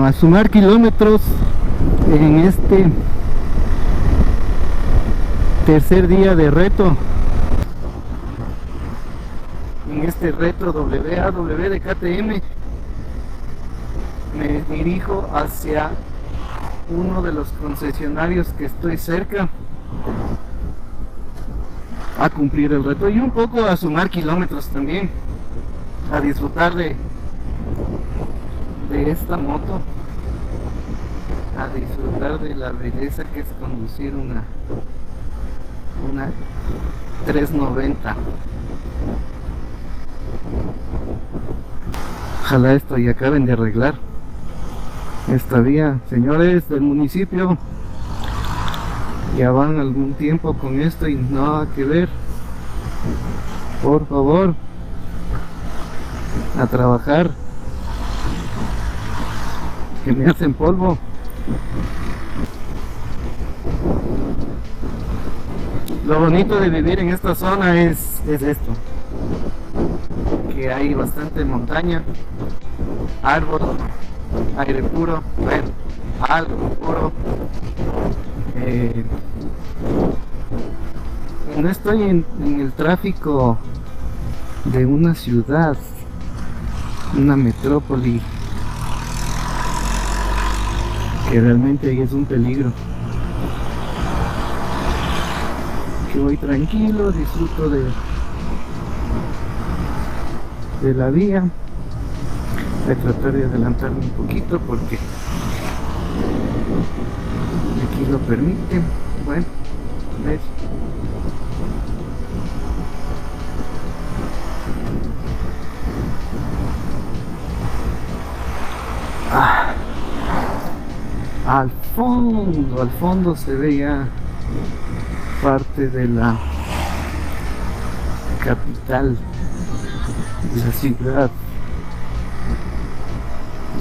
Bueno, a sumar kilómetros en este tercer día de reto, en este reto WAW de KTM, me dirijo hacia uno de los concesionarios que estoy cerca a cumplir el reto y un poco a sumar kilómetros también, a disfrutar de esta moto, a disfrutar de la belleza que es conducir una 390. Ojalá esto ya acaben de arreglar esta vía, señores del municipio. Ya van algún tiempo con esto y nada que ver. Por favor, a trabajar, que me hacen polvo. Lo bonito de vivir en esta zona es esto, que hay bastante montaña, árbol, aire puro, bueno, algo puro. No estoy en el tráfico de una ciudad, una metrópoli, que realmente ahí es un peligro. Que voy tranquilo, disfruto de la vía. Voy a tratar de adelantarme un poquito porque aquí lo permite. Bueno, ¿ves? Al fondo se ve ya parte de la capital de la ciudad.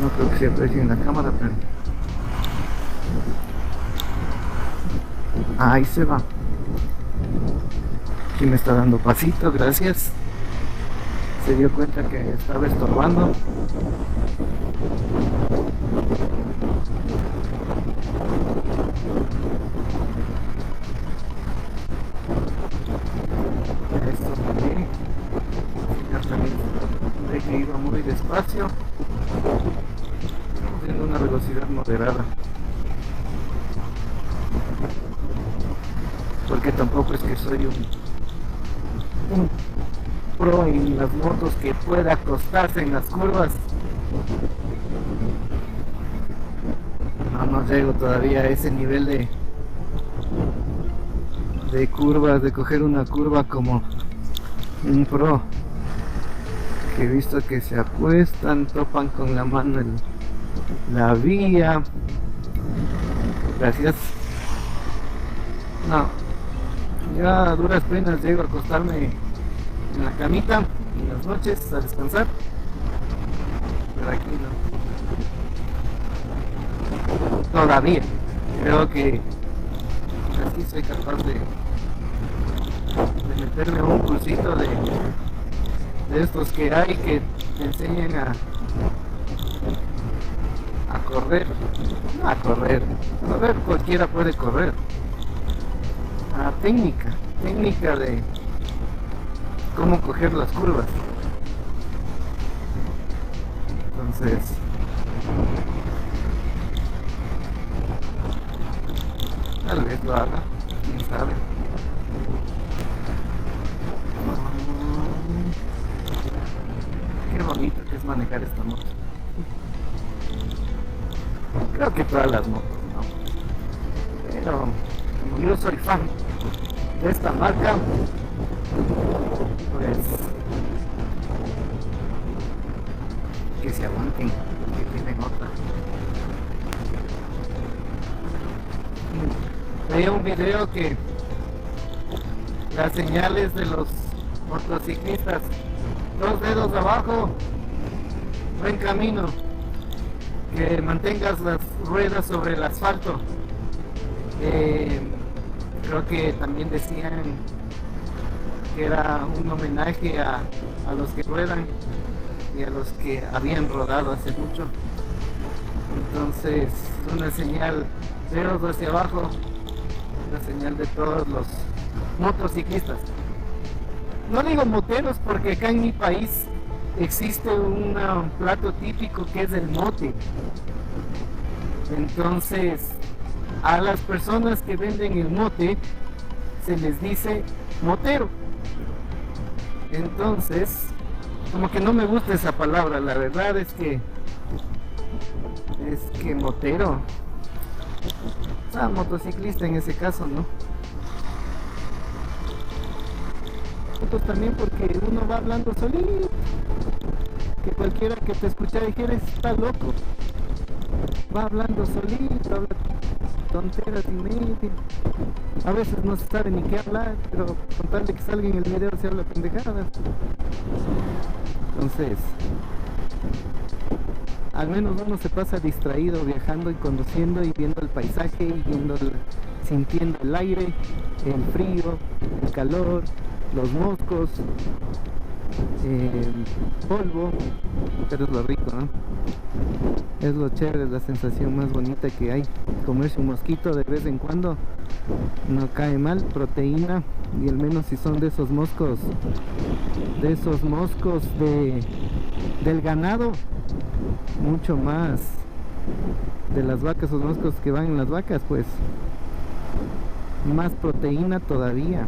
No creo que se aprecie en la cámara, pero ahí se va. Aquí me está dando pasito, gracias. Se dio cuenta que estaba estorbando. Esto también. Ya también de que iba muy despacio, teniendo una velocidad moderada, porque tampoco es que soy un pro en las motos que pueda acostarse en las curvas. No llego todavía a ese nivel de curvas, de coger una curva como un pro, que he visto que se apuestan, topan con la mano la vía. Gracias. No, ya a duras penas llego a acostarme en la camita en las noches a descansar, pero aquí no. Todavía creo que así soy capaz de meterme a un cursito de estos que hay, que te enseñan a correr. No a correr cualquiera puede correr. A técnica de cómo coger las curvas. Entonces, tal vez lo haga, quién sabe. Qué bonito que es manejar esta moto. Creo que todas las motos, ¿no? Pero como yo soy fan de esta marca, pues que se aguanten, que tienen otra. Veía un video que las señales de los motociclistas, 2 dedos abajo, buen camino, que mantengas las ruedas sobre el asfalto. Creo que también decían que era un homenaje a los que ruedan y a los que habían rodado hace mucho. Entonces, una señal de dedos hacia abajo, una señal de todos los motociclistas. No digo moteros porque acá en mi país existe un plato típico que es el mote. Entonces, a las personas que venden el mote se les dice motero. Entonces, como que no me gusta esa palabra, la verdad es que motero, o sea, motociclista en ese caso, ¿no? Pues también porque uno va hablando solito, que cualquiera que te escuchara dijera, está loco, va hablando solito, habla tonteras y media, a veces no se sabe ni qué hablar, pero con tal de que salga en el video se habla pendejadas. Entonces, al menos uno se pasa distraído viajando y conduciendo y viendo el paisaje y sintiendo el aire, el frío, el calor, los moscos, el polvo, pero es lo rico, ¿no? Es lo chévere, es la sensación más bonita que hay. Comerse un mosquito de vez en cuando no cae mal, proteína, y al menos si son de esos moscos del ganado, mucho más de las vacas, esos moscos que van en las vacas, pues más proteína todavía.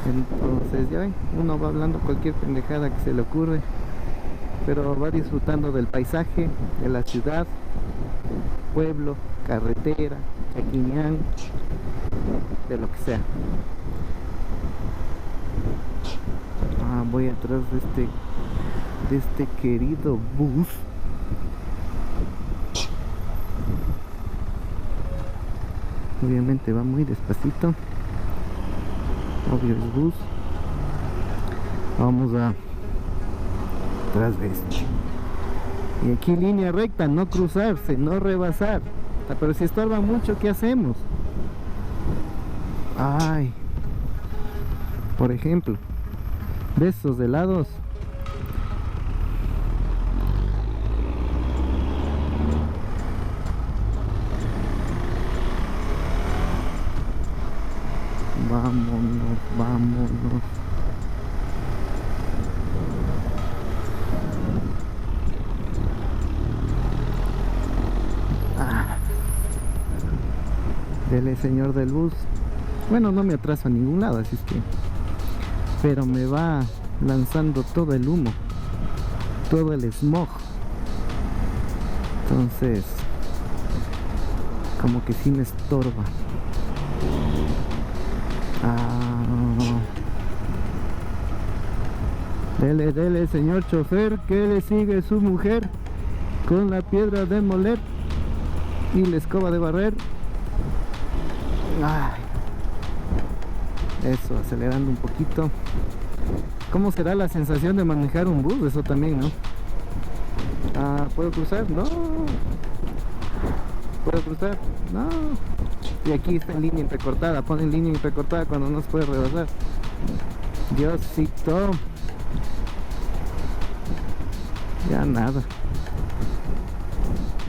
Entonces ya ven, uno va hablando cualquier pendejada que se le ocurre, pero va disfrutando del paisaje, de la ciudad, pueblo, carretera, chaquiñán, de lo que sea. Voy atrás de este querido bus. Obviamente va muy despacito, obvio es bus. Vamos atrás de esto, y aquí línea recta, no cruzarse, no rebasar. Pero si estorba mucho, ¿qué hacemos? Ay, por ejemplo, de estos helados, vámonos. Dele, señor del bus. Bueno, no me atraso a ningún lado, así es que, pero me va lanzando todo el humo, todo el smog. Entonces, como que sí me estorba. Dele, señor chofer, que le sigue su mujer con la piedra de moler y la escoba de barrer. Ay, eso, acelerando un poquito. ¿Cómo será la sensación de manejar un bus? Eso también, ¿no? ¿Puedo cruzar? No. ¿Puedo cruzar? No. Y aquí está en línea entrecortada. Ponen línea entrecortada cuando no se puede rebasar. Diosito. Ya nada.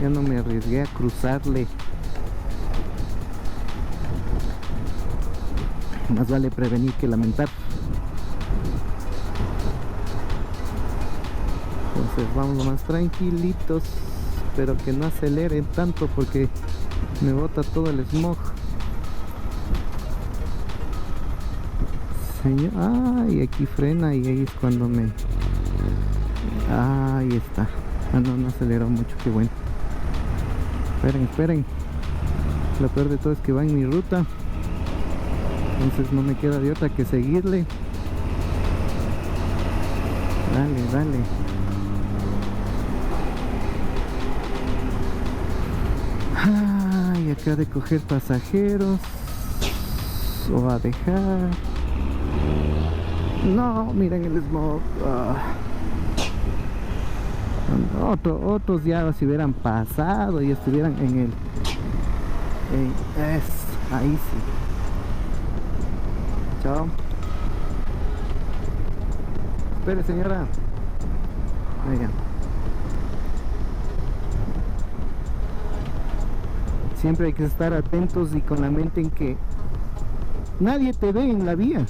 Ya no me arriesgué a cruzarle. Más vale prevenir que lamentar. Entonces vamos más tranquilitos, pero que no aceleren tanto porque me bota todo el smog. Señor, ay, aquí frena y ahí es cuando me... Ahí está. No aceleró mucho, qué bueno. Esperen. Lo peor de todo es que va en mi ruta. Entonces no me queda de otra que seguirle. Dale. Ay, acá de coger pasajeros o a dejar. No, miren el smog. Otros ya se hubieran pasado y estuvieran en el... ahí sí. Chao. Espere, señora. Venga. siempre hay que estar atentos y con la mente en que nadie te ve en la vía.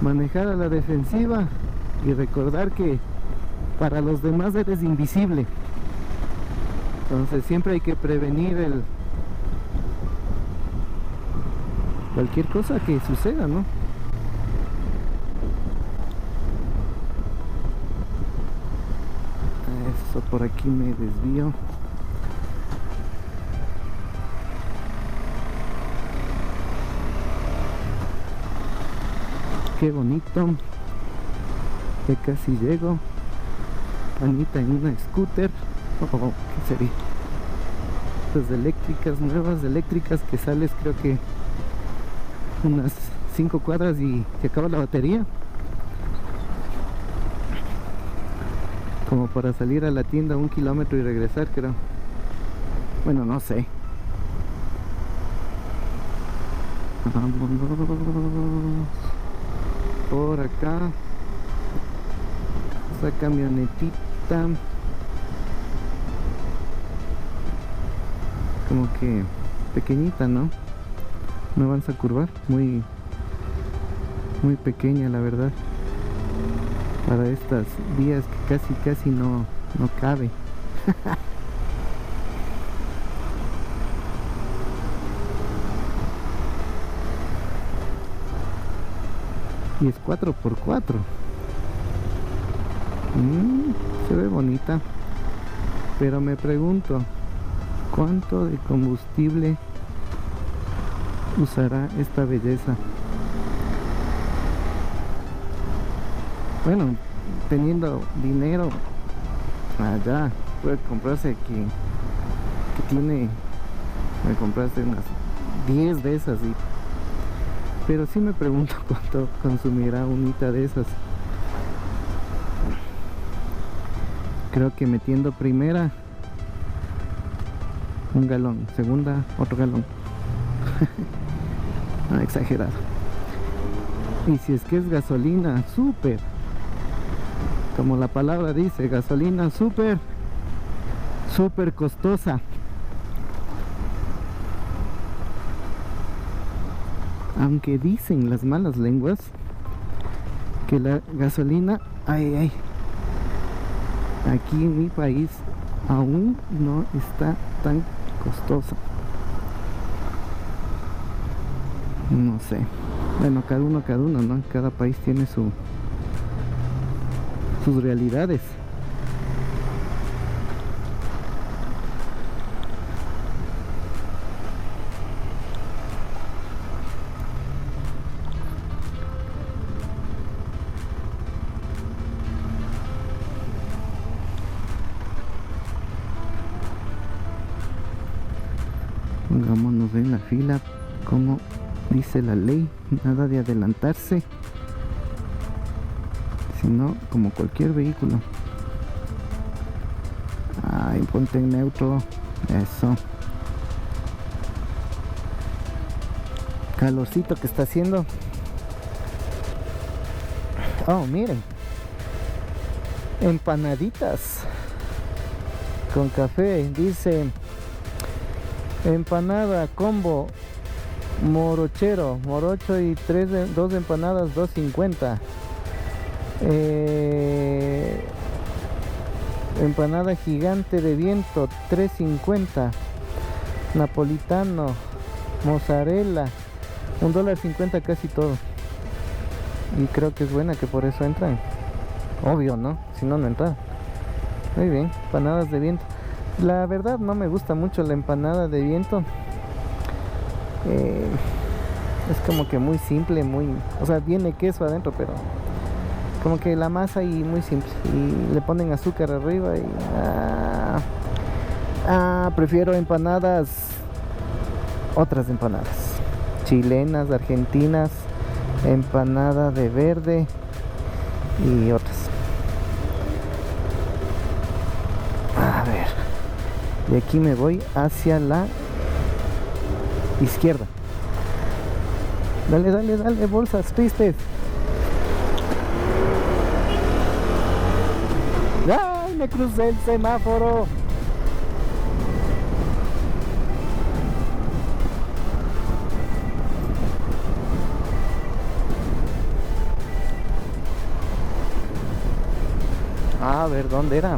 Manejar a la defensiva y recordar que para los demás eres invisible. Entonces siempre hay que prevenir cualquier cosa que suceda, ¿no? Eso, por aquí me desvío. Qué bonito. Ya casi llego. Anita en una scooter. Oh, ¿qué sería? Estas eléctricas, nuevas eléctricas, que sales creo que unas 5 cuadras y te acaba la batería. Como para salir a la tienda 1 kilómetro y regresar, creo. Bueno, no sé. Vámonos por acá. Esa camionetita como que pequeñita, ¿no? No avanza a curvar, muy pequeña, la verdad, para estas vías que casi no cabe. Y es 4x4. Se ve bonita, pero me pregunto cuánto de combustible usará esta belleza. Bueno, teniendo dinero allá, puede comprarse que tiene, me compraste unas 10 de esas, pero sí me pregunto cuánto consumirá unita de esas. Creo que metiendo primera 1 galón, segunda otro galón. No, exagerado. Y si es que es gasolina súper, como la palabra dice, gasolina súper costosa. Aunque dicen las malas lenguas que la gasolina, aquí en mi país aún no está tan costosa. No sé. Bueno, cada uno, ¿no? Cada país tiene sus realidades. Pongámonos en la fila, como dice la ley, nada de adelantarse, sino como cualquier vehículo. Ponte en neutro, eso. Calorcito que está haciendo. Oh, miren, empanaditas con café, dice empanada combo morochero, morocho y 2 empanadas, 2.50. Empanada gigante de viento, 3.50. Napolitano, mozzarella, $1.50 casi todo. Y creo que es buena, que por eso entran. Obvio, ¿no? Si no, no entran. Muy bien, empanadas de viento. La verdad no me gusta mucho la empanada de viento. Es como que muy simple, o sea, viene queso adentro, pero como que la masa y muy simple. Y le ponen azúcar arriba y... prefiero empanadas, otras empanadas. Chilenas, argentinas, empanada de verde y otras. A ver, de aquí me voy hacia la izquierda. Dale, bolsas tristes. ¡Ay! Me crucé el semáforo. A ver, ¿dónde era?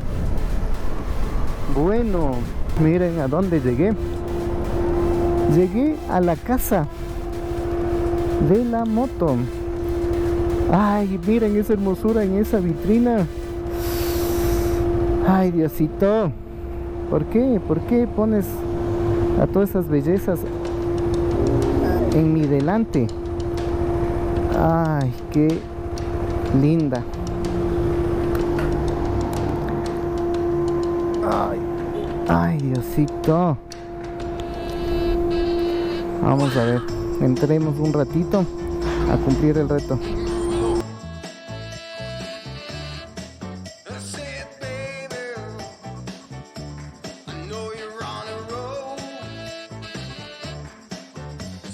Bueno, miren a dónde llegué. Llegué a la casa de la moto. Ay, miren esa hermosura en esa vitrina. Ay, Diosito. ¿Por qué? ¿Por qué pones a todas esas bellezas en mi delante? Ay, qué linda. Ay, ay, Diosito. Vamos a ver, entremos un ratito a cumplir el reto.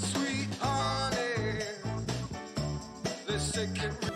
Sweet honey, let's take it.